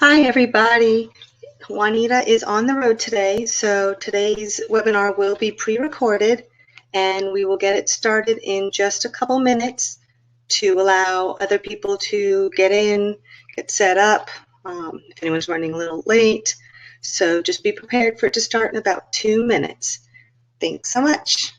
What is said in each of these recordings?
Hi, everybody. Juanita is on the road today, so today's webinar will be pre-recorded and we will get it started in just a couple minutes to allow other people to get in, get set up, if anyone's running a little late. So just be prepared for it to start in about 2 minutes. Thanks so much.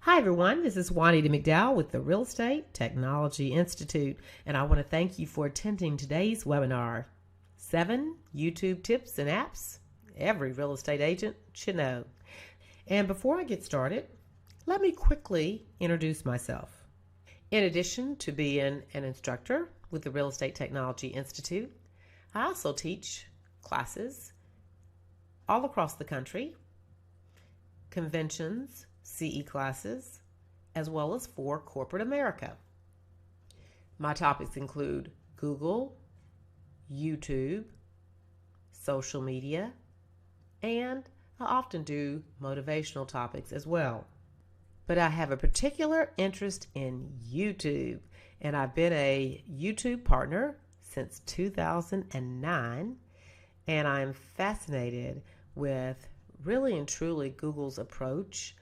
Hi, everyone. This is Juanita McDowell with the Real Estate Technology Institute, and I want to thank you for attending today's webinar 7 YouTube Tips and Apps Every Real Estate Agent Should Know. And before I get started, let me quickly introduce myself. In addition to being an instructor with the Real Estate Technology Institute, I also teach classes all across the country, conventions, CE classes, as well as for corporate America. My topics include Google, YouTube, social media, and I often do motivational topics as well. But I have a particular interest in YouTube, and I've been a YouTube partner since 2009, and I'm fascinated with really and truly Google's approach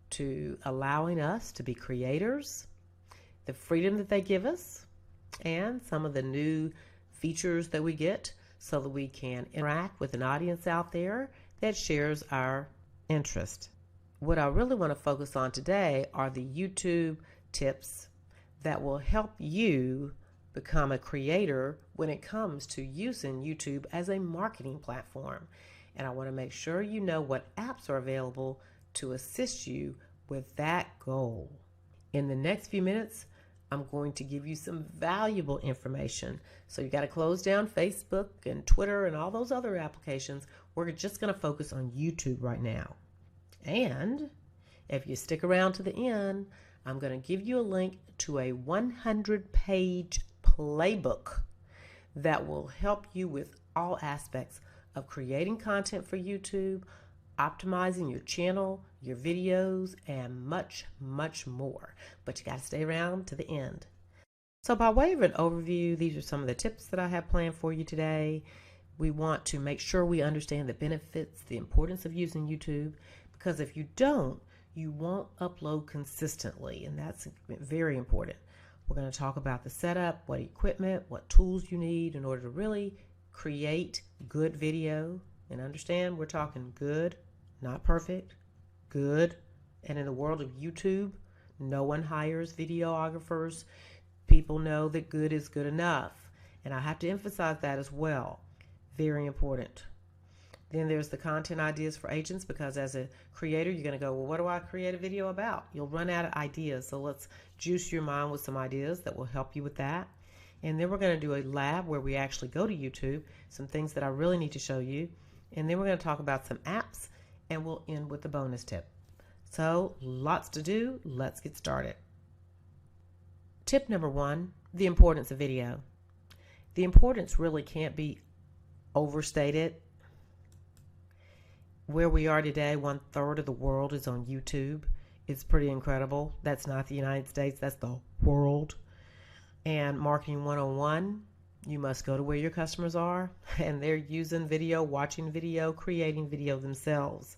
to allowing us to be creators, the freedom that they give us, and some of the new features that we get so that we can interact with an audience out there that shares our interest. What I really want to focus on today are the YouTube tips that will help you become a creator when it comes to using YouTube as a marketing platform. And I want to make sure you know what apps are available to assist you with that goal. In the next few minutes, I'm going to give you some valuable information. So you got to close down Facebook and Twitter and all those other applications. We're just going to focus on YouTube right now. And if you stick around to the end, I'm going to give you a link to a 100-page playbook that will help you with all aspects of creating content for YouTube, optimizing your channel, your videos, and much, much more. But you got to stay around to the end. So by way of an overview, these are some of the tips that I have planned for you today. We want to make sure we understand the benefits, the importance of using YouTube, because if you don't, you won't upload consistently, and that's very important. We're going to talk about the setup, what equipment, what tools you need in order to really create good video. And understand, we're talking good, not perfect, good. And in the world of YouTube, no one hires videographers. People know that good is good enough. And I have to emphasize that as well. Very important. Then there's the content ideas for agents, because as a creator, you're going to go, well, what do I create a video about? You'll run out of ideas. So let's juice your mind with some ideas that will help you with that. And then we're going to do a lab where we actually go to YouTube, some things that I really need to show you. And then we're going to talk about some apps, and we'll end with the bonus tip. So lots to do. Let's get started. Tip number 1, the importance of video. The importance really can't be overstated. Where we are today, 1/3 of the world is on YouTube. It's pretty incredible. That's not the United States, that's the world. And Marketing 101, you must go to where your customers are, and they're using video, watching video, creating video themselves.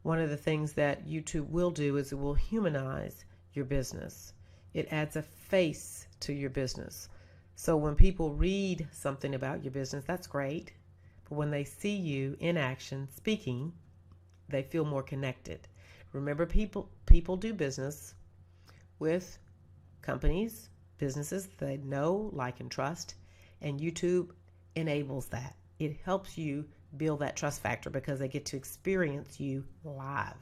One of the things that YouTube will do is it will humanize your business. It adds a face to your business. So when people read something about your business, that's great. But when they see you in action speaking, they feel more connected. Remember, people do business with companies, businesses they know, like, and trust. And YouTube enables that. It helps you build that trust factor because they get to experience you live.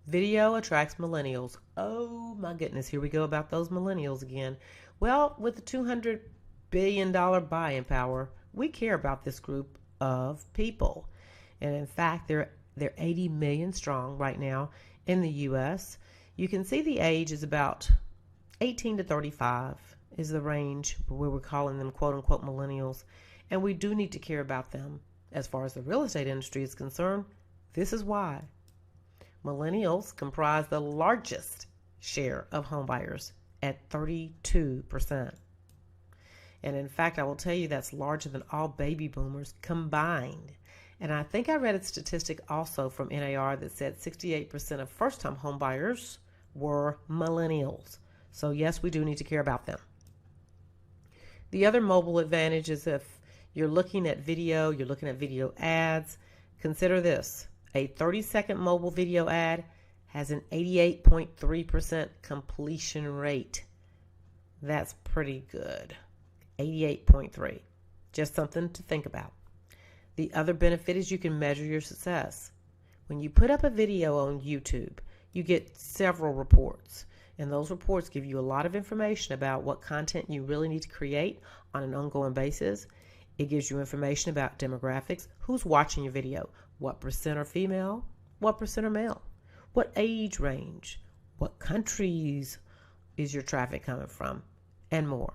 Video attracts millennials. Oh my goodness, here we go about those millennials again. Well, with the $200 billion buying power, we care about this group of people. And in fact, they're 80 million strong right now in the U.S. You can see the age is about 18 to 35 is the range where we're calling them quote-unquote millennials. And we do need to care about them. As far as the real estate industry is concerned, this is why. Millennials comprise the largest share of home buyers at 32%. And in fact, I will tell you that's larger than all baby boomers combined. And I think I read a statistic also from NAR that said 68% of first-time home buyers were millennials. So yes, we do need to care about them. The other mobile advantage is if you're looking at video, you're looking at video ads, consider this. A 30-second mobile video ad has an 88.3% completion rate. That's pretty good. 88.3. Just something to think about. The other benefit is you can measure your success. When you put up a video on YouTube, you get several reports. And those reports give you a lot of information about what content you really need to create on an ongoing basis. It gives you information about demographics, who's watching your video, what percent are female, what percent are male, what age range, what countries is your traffic coming from, and more.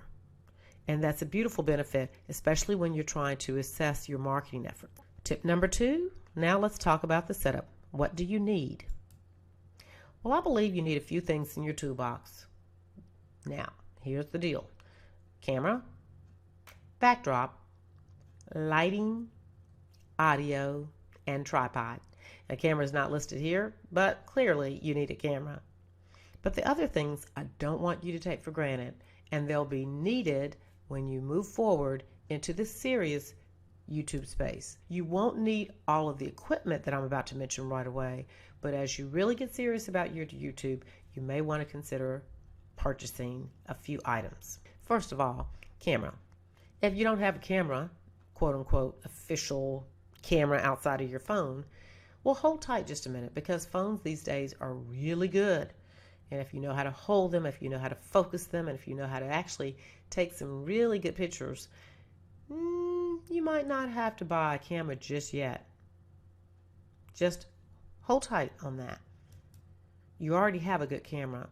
And that's a beautiful benefit, especially when you're trying to assess your marketing efforts. Tip number 2, now let's talk about the setup. What do you need? Well, I believe you need a few things in your toolbox. Now, here's the deal. Camera, backdrop, lighting, audio, and tripod. A camera is not listed here, but clearly you need a camera. But the other things I don't want you to take for granted, and they'll be needed when you move forward into the serious YouTube space. You won't need all of the equipment that I'm about to mention right away, but as you really get serious about your YouTube, you may want to consider purchasing a few items. First of all, camera. If you don't have a camera, quote unquote, official camera outside of your phone, well, hold tight just a minute, because phones these days are really good. And if you know how to hold them, if you know how to focus them, and if you know how to actually take some really good pictures, you might not have to buy a camera just yet. Just hold tight on that. You already have a good camera.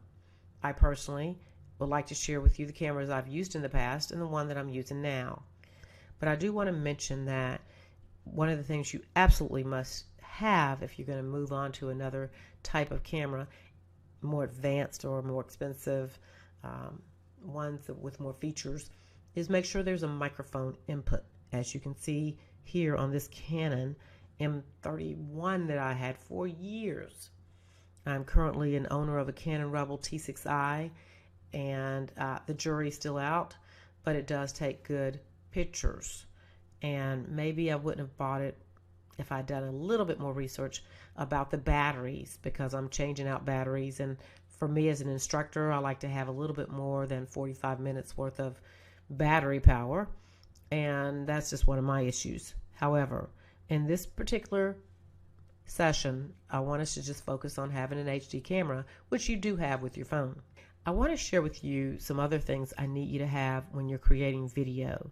I personally would like to share with you the cameras I've used in the past and the one that I'm using now. But I do want to mention that one of the things you absolutely must have if you're going to move on to another type of camera, more advanced or more expensive ones with more features, is make sure there's a microphone input. As you can see here on this Canon M31 that I had for years. I'm currently an owner of a Canon Rebel T6i, and the jury's still out, but it does take good pictures. And maybe I wouldn't have bought it if I'd done a little bit more research about the batteries, because I'm changing out batteries, and for me as an instructor, I like to have a little bit more than 45 minutes worth of battery power. and that's just one of my issues. However, in this particular session, I want us to just focus on having an HD camera, which you do have with your phone. I want to share with you some other things I need you to have when you're creating video.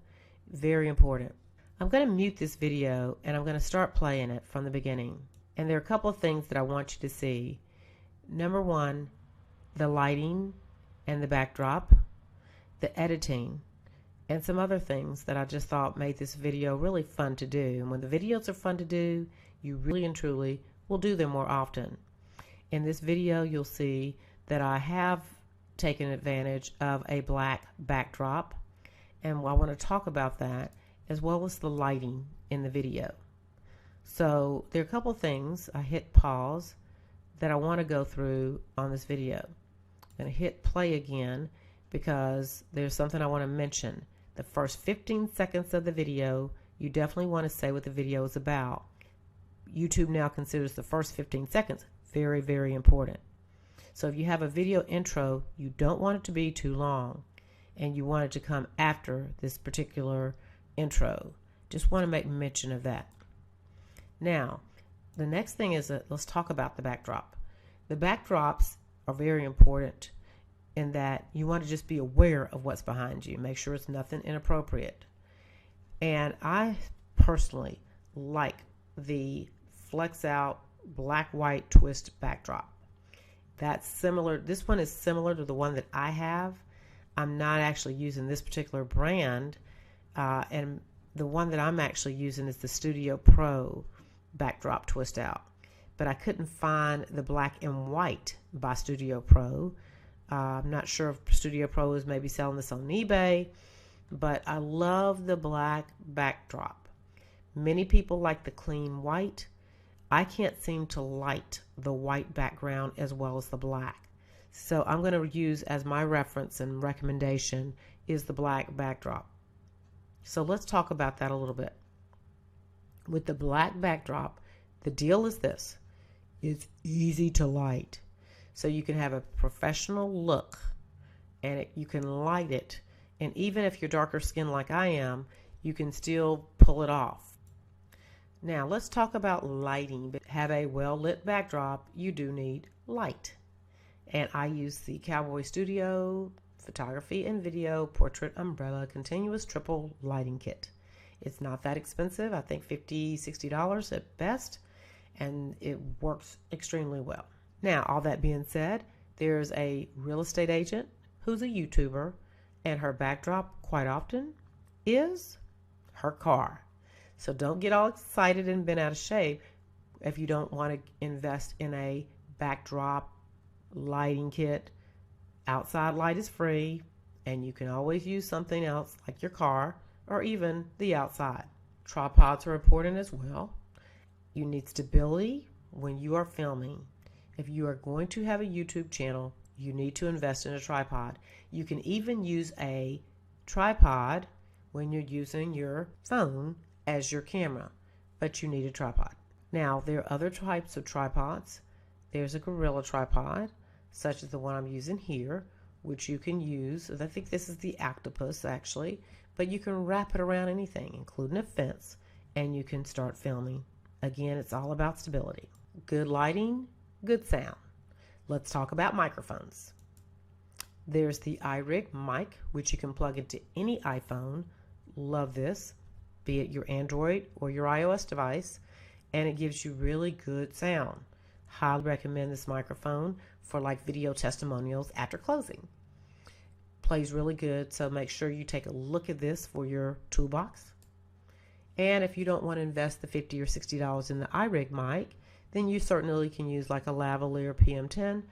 Very important. I'm going to mute this video and I'm going to start playing it from the beginning. And there are a couple of things that I want you to see. Number one, the lighting and the backdrop, the editing, and some other things that I just thought made this video really fun to do. And when the videos are fun to do, you really and truly will do them more often. In this video, you'll see that I have taken advantage of a black backdrop, and I want to talk about that as well as the lighting in the video. So there are a couple things. I hit pause that I want to go through on this video. I'm going to hit play again because there's something I want to mention. The first 15 seconds of the video, you definitely want to say what the video is about. YouTube now considers the first 15 seconds very, very important. So if you have a video intro, you don't want it to be too long, and you want it to come after this particular intro. Just want to make mention of that. Now, the next thing is that let's talk about the backdrop. The backdrops are very important in that you want to just be aware of what's behind you. Make sure it's nothing inappropriate. And I personally like the flex out black white twist backdrop. That's similar. This one is similar to the one that I have. I'm not actually using this particular brand, and the one that I'm actually using is the Studio Pro backdrop twist out. But I couldn't find the black and white by Studio Pro. I'm not sure if Studio Pro is maybe selling this on eBay, but I love the black backdrop. Many people like the clean white. I can't seem to light the white background as well as the black. So I'm going to use as my reference and recommendation is the black backdrop. So let's talk about that a little bit. With the black backdrop, the deal is this. It's easy to light. So you can have a professional look and you can light it. And even if you're darker skinned like I am, you can still pull it off. Now let's talk about lighting. Have a well-lit backdrop, you do need light. And I use the Cowboy Studio Photography and Video Portrait Umbrella Continuous Triple Lighting Kit. It's not that expensive. I think $50, $60 at best. And it works extremely well. Now, all that being said, there's a real estate agent who's a YouTuber, and her backdrop quite often is her car. So don't get all excited and bent out of shape if you don't want to invest in a backdrop lighting kit. Outside light is free, and you can always use something else like your car or even the outside. Tripods are important as well. You need stability when you are filming. If you are going to have a YouTube channel, you need to invest in a tripod. You can even use a tripod when you're using your phone as your camera, but you need a tripod. Now, there are other types of tripods. There's a gorilla tripod, such as the one I'm using here, which you can use. I think this is the octopus actually, but you can wrap it around anything, including a fence, and you can start filming. Again, it's all about stability. Good lighting, good sound. Let's talk about microphones. There's the iRig mic, which you can plug into any iPhone. Love this, be it your Android or your iOS device, and it gives you really good sound. Highly recommend this microphone for like video testimonials after closing. Plays really good, so make sure you take a look at this for your toolbox. And if you don't want to invest the $50 or $60 in the iRig mic, then you certainly can use like a lavalier PM10,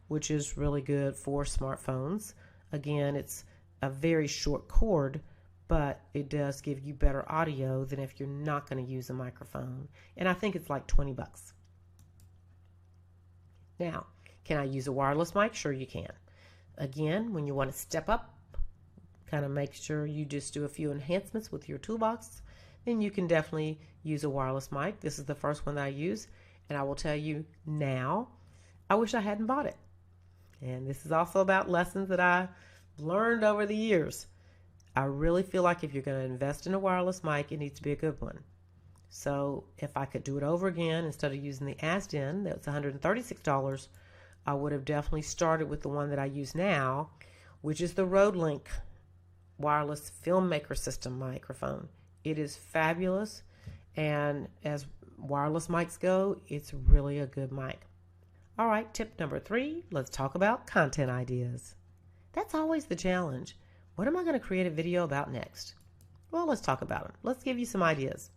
which is really good for smartphones. Again, it's a very short cord, but it does give you better audio than if you're not going to use a microphone. And I think it's like 20 bucks. Now, can I use a wireless mic? Sure you can. Again, when you want to step up, kind of make sure you just do a few enhancements with your toolbox, then you can definitely use a wireless mic. This is the first one that I use, and I will tell you now, I wish I hadn't bought it. And this is also about lessons that I learned over the years. I really feel like if you're going to invest in a wireless mic, it needs to be a good one. So if I could do it over again, instead of using the Asden, that's $136, I would have definitely started with the one that I use now, which is the RodeLink wireless filmmaker system microphone. It is fabulous, and as wireless mics go, it's really a good mic. All right, tip number 3, let's talk about content ideas. That's always the challenge. What am I going to create a video about next? Well, let's talk about them. Let's give you some ideas.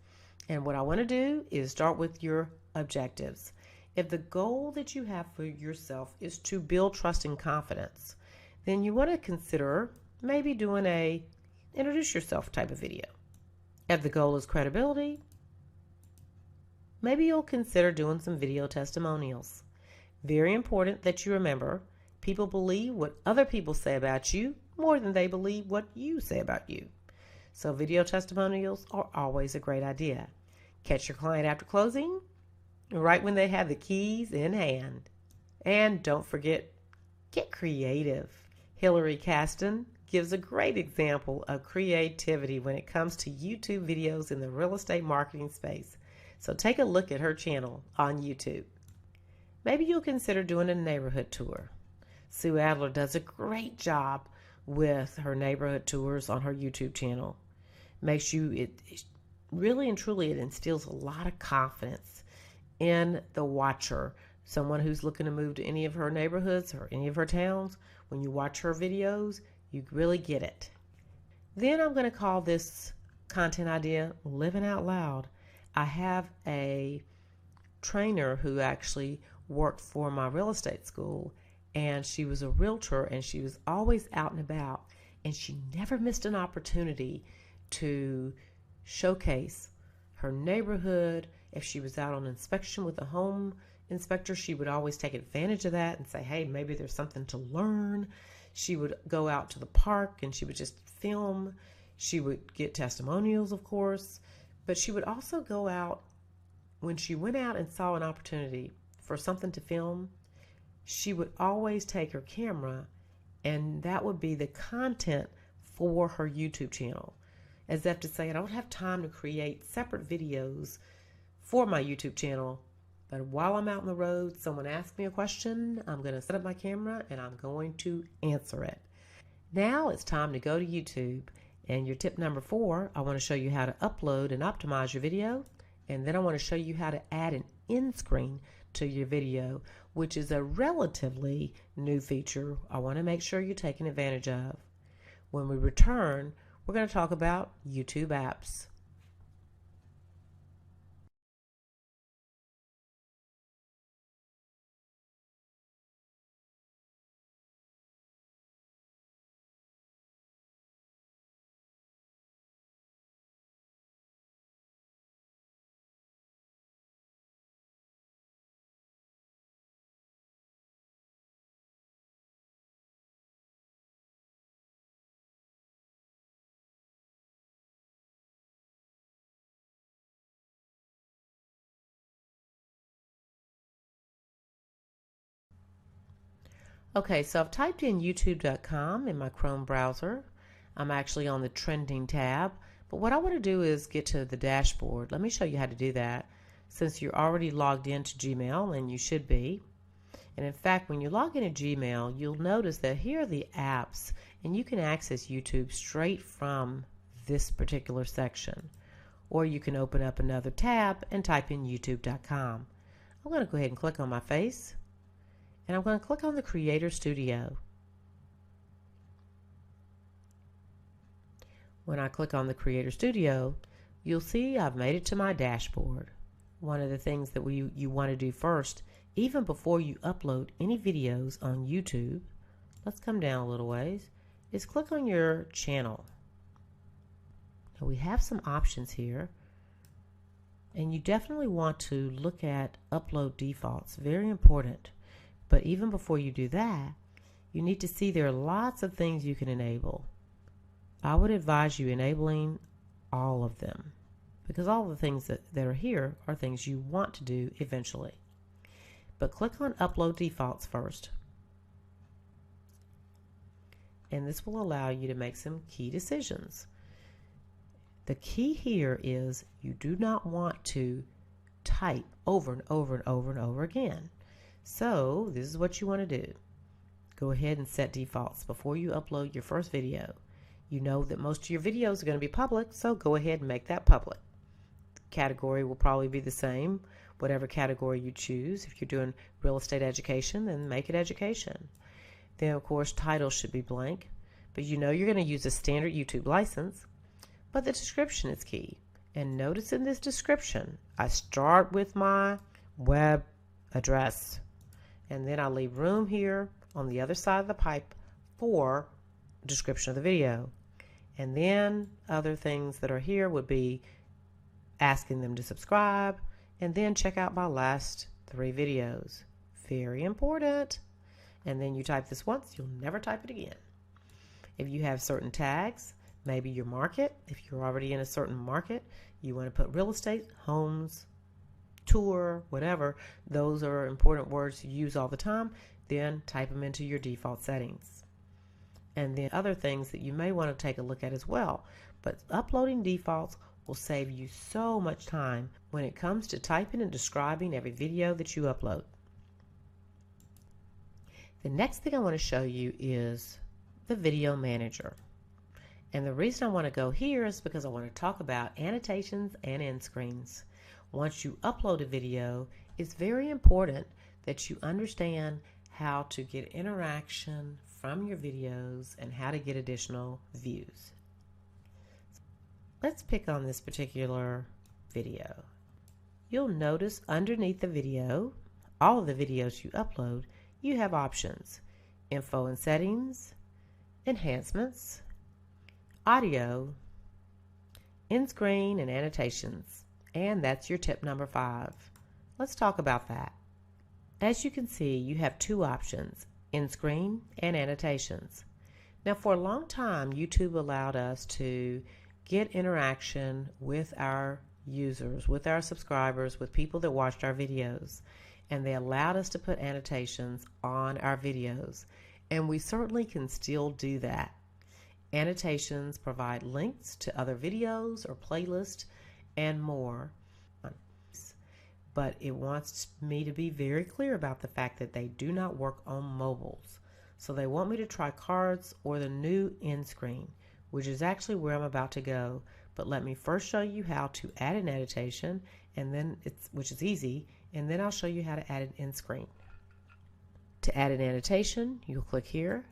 And what I want to do is start with your objectives. If the goal that you have for yourself is to build trust and confidence, then you want to consider maybe doing a introduce yourself type of video. If the goal is credibility, maybe you'll consider doing some video testimonials. Very important that you remember, people believe what other people say about you more than they believe what you say about you. So video testimonials are always a great idea. Catch your client after closing, right when they have the keys in hand. And don't forget, get creative. Hillary Caston gives a great example of creativity when it comes to YouTube videos in the real estate marketing space. So take a look at her channel on YouTube. Maybe you'll consider doing a neighborhood tour. Sue Adler does a great job with her neighborhood tours on her YouTube channel. Makes you, it really and truly, it instills a lot of confidence in the watcher. Someone who's looking to move to any of her neighborhoods or any of her towns, when you watch her videos, you really get it. Then I'm going to call this content idea Living Out Loud. I have a trainer who actually worked for my real estate school, and she was a realtor, and she was always out and about, and she never missed an opportunity to showcase her neighborhood. If she was out on inspection with a home inspector, she would always take advantage of that and say, hey, maybe there's something to learn. She would go out to the park and she would just film. She would get testimonials, of course, but she would also go out. When she went out and saw an opportunity for something to film, she would always take her camera, and that would be the content for her YouTube channel. As if to say, I don't have time to create separate videos for my YouTube channel, but while I'm out on the road, someone asks me a question, I'm going to set up my camera and I'm going to answer it. Now it's time to go to YouTube. And your tip number 4, I want to show you how to upload and optimize your video. And then I want to show you how to add an end screen to your video, which is a relatively new feature I want to make sure you're taking advantage of. When we return, we're going to talk about YouTube apps. Okay, so I've typed in youtube.com in my Chrome browser. I'm actually on the trending tab, but what I want to do is get to the dashboard. Let me show you how to do that. Since you're already logged into Gmail, and you should be, and in fact, when you log into Gmail, you'll notice that here are the apps, and you can access YouTube straight from this particular section. Or you can open up another tab and type in youtube.com. I'm going to go ahead and click on my face, and I'm going to click on the Creator Studio. When I click on the Creator Studio, you'll see I've made it to my dashboard. One of the things that you want to do first, even before you upload any videos on YouTube, let's come down a little ways, is click on your channel. Now we have some options here, and you definitely want to look at upload defaults, very important. But even before you do that, you need to see there are lots of things you can enable. I would advise you enabling all of them, because all the things that are here are things you want to do eventually. But click on Upload Defaults first. and this will allow you to make some key decisions. The key here is you do not want to type over and over and over and over again. So this is what you want to do. Go ahead and set defaults before you upload your first video. You know that most of your videos are going to be public, so go ahead and make that public. The category will probably be the same, whatever category you choose. If you're doing real estate education, then make it education. Then, of course, title should be blank, but you know you're going to use a standard YouTube license, but the description is key. And notice in this description, I start with my web address, and then I leave room here on the other side of the pipe for description of the video. And then other things that are here would be asking them to subscribe, and then check out my last 3 videos. Very important. And then you type this once, you'll never type it again. If you have certain tags, maybe your market, if you're already in a certain market, you want to put real estate, homes, tour, whatever, those are important words you use all the time, then type them into your default settings. And then other things that you may want to take a look at as well. But uploading defaults will save you so much time when it comes to typing and describing every video that you upload. The next thing I want to show you is the video manager. And the reason I want to go here is because I want to talk about annotations and end screens. Once you upload a video, it's very important that you understand how to get interaction from your videos and how to get additional views. Let's pick on this particular video. You'll notice underneath the video, all of the videos you upload, you have options: info and settings, enhancements, audio, end screen, and annotations. And that's your tip number 5. Let's talk about that. As you can see, you have 2 options: end screen and annotations. Now, for a long time, YouTube allowed us to get interaction with our users, with our subscribers, with people that watched our videos. And they allowed us to put annotations on our videos. And we certainly can still do that. Annotations provide links to other videos or playlists and more. But it wants me to be very clear about the fact that they do not work on mobiles. So they want me to try cards or the new end screen, which is actually where I'm about to go. But let me first show you how to add an annotation, and then which is easy, and then I'll show you how to add an end screen. To add an annotation, you'll click here,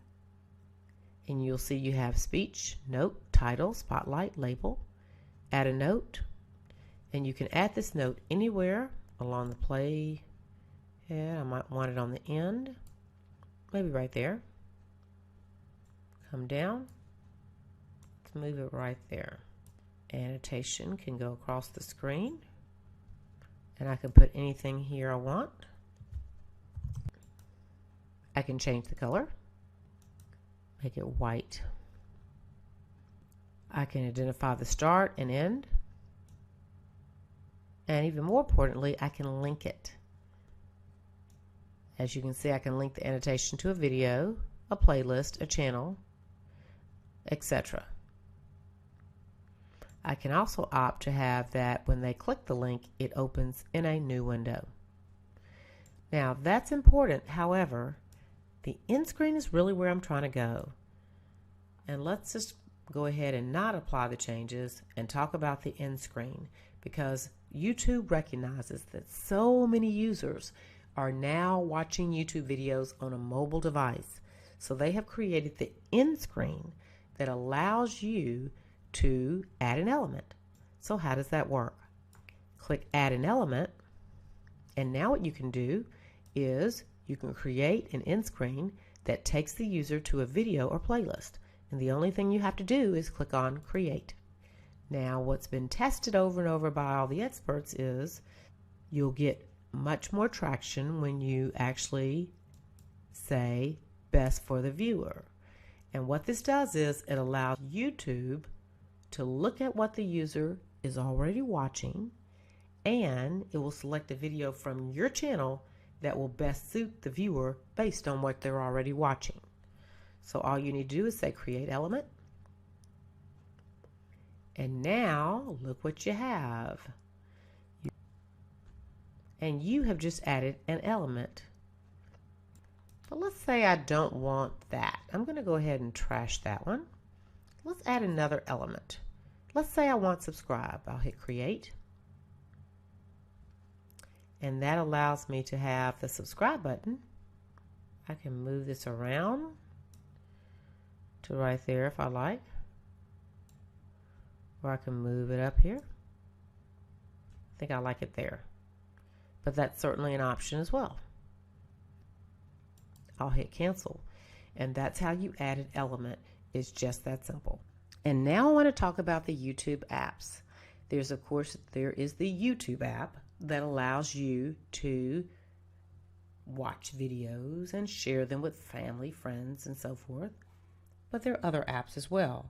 and you'll see you have speech, note, title, spotlight, label. Add a note, and you can add this note anywhere along the play. Yeah, I might want it on the end, maybe right there. Come down, let's move it right there. Annotation can go across the screen, and I can put anything here I want. I can change the color, make it white. I can identify the start and end, and even more importantly, I can link it. As you can see, I can link the annotation to a video, a playlist, a channel, etc. I can also opt to have that when they click the link, it opens in a new window. Now, that's important. However, the end screen is really where I'm trying to go. And let's just go ahead and not apply the changes and talk about the end screen, because YouTube recognizes that so many users are now watching YouTube videos on a mobile device. So they have created the end screen that allows you to add an element. So how does that work? Click add an element, and now what you can do is you can create an end screen that takes the user to a video or playlist. And the only thing you have to do is click on create. Now, what's been tested over and over by all the experts is you'll get much more traction when you actually say best for the viewer. And what this does is it allows YouTube to look at what the user is already watching, and it will select a video from your channel that will best suit the viewer based on what they're already watching. So all you need to do is say create element. And now look what you have. And you have just added an element. But let's say I don't want that. I'm going to go ahead and trash that one. Let's add another element. Let's say I want subscribe. I'll hit create. And that allows me to have the subscribe button. I can move this around to right there if I like. Or I can move it up here. I think I like it there. But that's certainly an option as well. I'll hit cancel. And that's how you add an element. It's just that simple. And now I want to talk about the YouTube apps. There is the YouTube app that allows you to watch videos and share them with family, friends, and so forth. But there are other apps as well.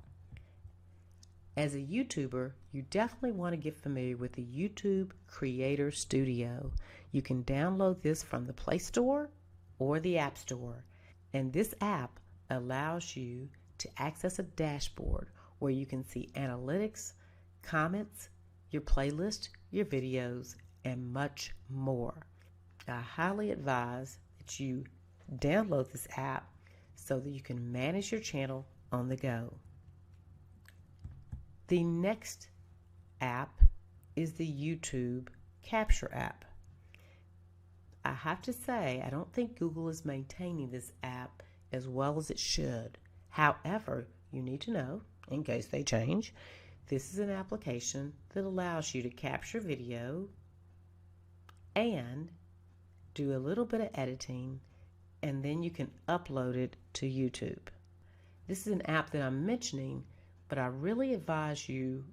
As a YouTuber, you definitely want to get familiar with the YouTube Creator Studio. You can download this from the Play Store or the App Store. And this app allows you to access a dashboard where you can see analytics, comments, your playlist, your videos, and much more. I highly advise that you download this app so that you can manage your channel on the go. The next app is the YouTube Capture app. I have to say, I don't think Google is maintaining this app as well as it should. However, you need to know, in case they change, this is an application that allows you to capture video and do a little bit of editing, and then you can upload it to YouTube. This is an app that I'm mentioning, but I really advise you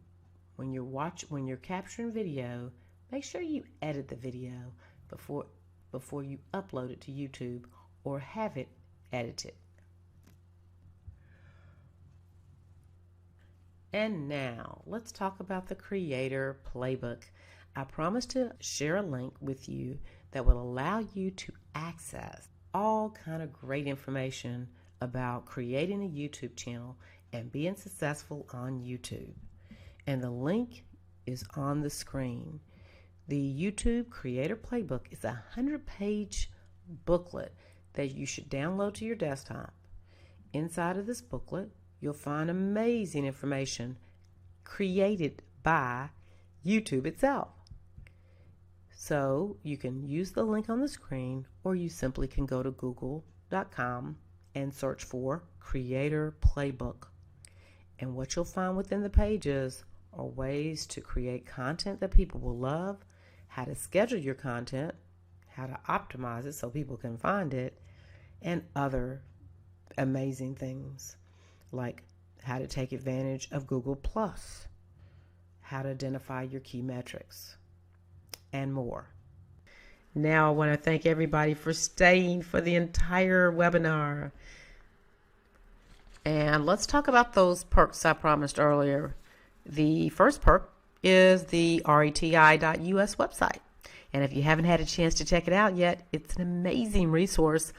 when you're capturing video, make sure you edit the video before you upload it to YouTube or have it edited. And now let's talk about the Creator Playbook. I promise to share a link with you that will allow you to access all kind of great information about creating a YouTube channel and being successful on YouTube. And the link is on the screen. The YouTube Creator Playbook is a 100-page booklet that you should download to your desktop. Inside of this booklet, you'll find amazing information created by YouTube itself. So you can use the link on the screen, or you simply can go to google.com and search for Creator Playbook. And what you'll find within the pages are ways to create content that people will love, how to schedule your content, how to optimize it so people can find it, and other amazing things like how to take advantage of Google Plus, how to identify your key metrics, and more. Now I want to thank everybody for staying for the entire webinar. And let's talk about those perks I promised earlier. The first perk is the reti.us website. And if you haven't had a chance to check it out yet, it's an amazing resource.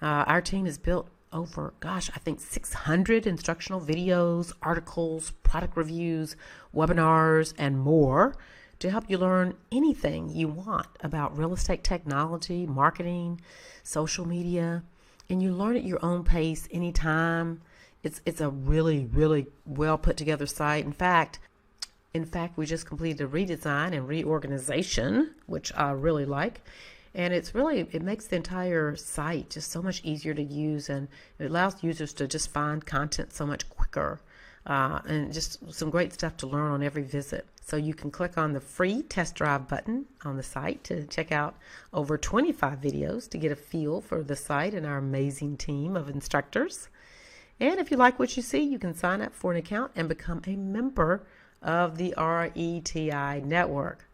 Our team has built over, I think 600 instructional videos, articles, product reviews, webinars, and more to help you learn anything you want about real estate technology, marketing, social media, and you learn at your own pace anytime. It's a really, really well put together site. In fact, we just completed a redesign and reorganization, which I really like. And it makes the entire site just so much easier to use, and it allows users to just find content so much quicker, and just some great stuff to learn on every visit. So you can click on the free test drive button on the site to check out over 25 videos to get a feel for the site and our amazing team of instructors. And if you like what you see, you can sign up for an account and become a member of the RETI network.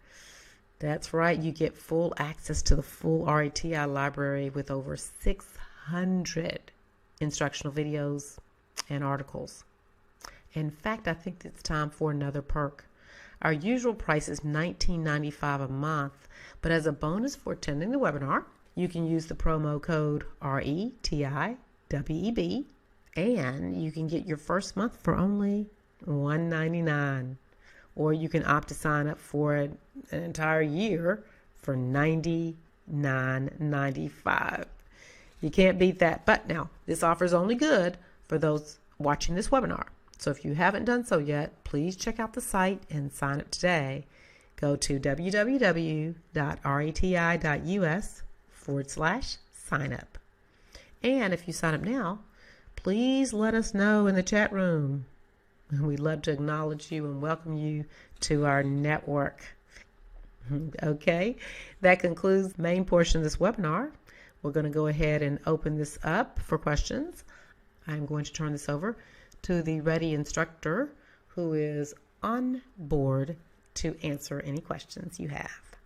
That's right, you get full access to the full RETI library with over 600 instructional videos and articles. In fact, I think it's time for another perk. Our usual price is $19.95 a month, but as a bonus for attending the webinar, you can use the promo code RETIWEB And you can get your first month for only $1.99. Or you can opt to sign up for an entire year for $99.95. You can't beat that. But now, this offer is only good for those watching this webinar. So if you haven't done so yet, please check out the site and sign up today. Go to www.reti.us/sign up. And if you sign up now, please let us know in the chat room. We'd love to acknowledge you and welcome you to our network. Okay, that concludes the main portion of this webinar. We're going to go ahead and open this up for questions. I'm going to turn this over to the RETI instructor who is on board to answer any questions you have.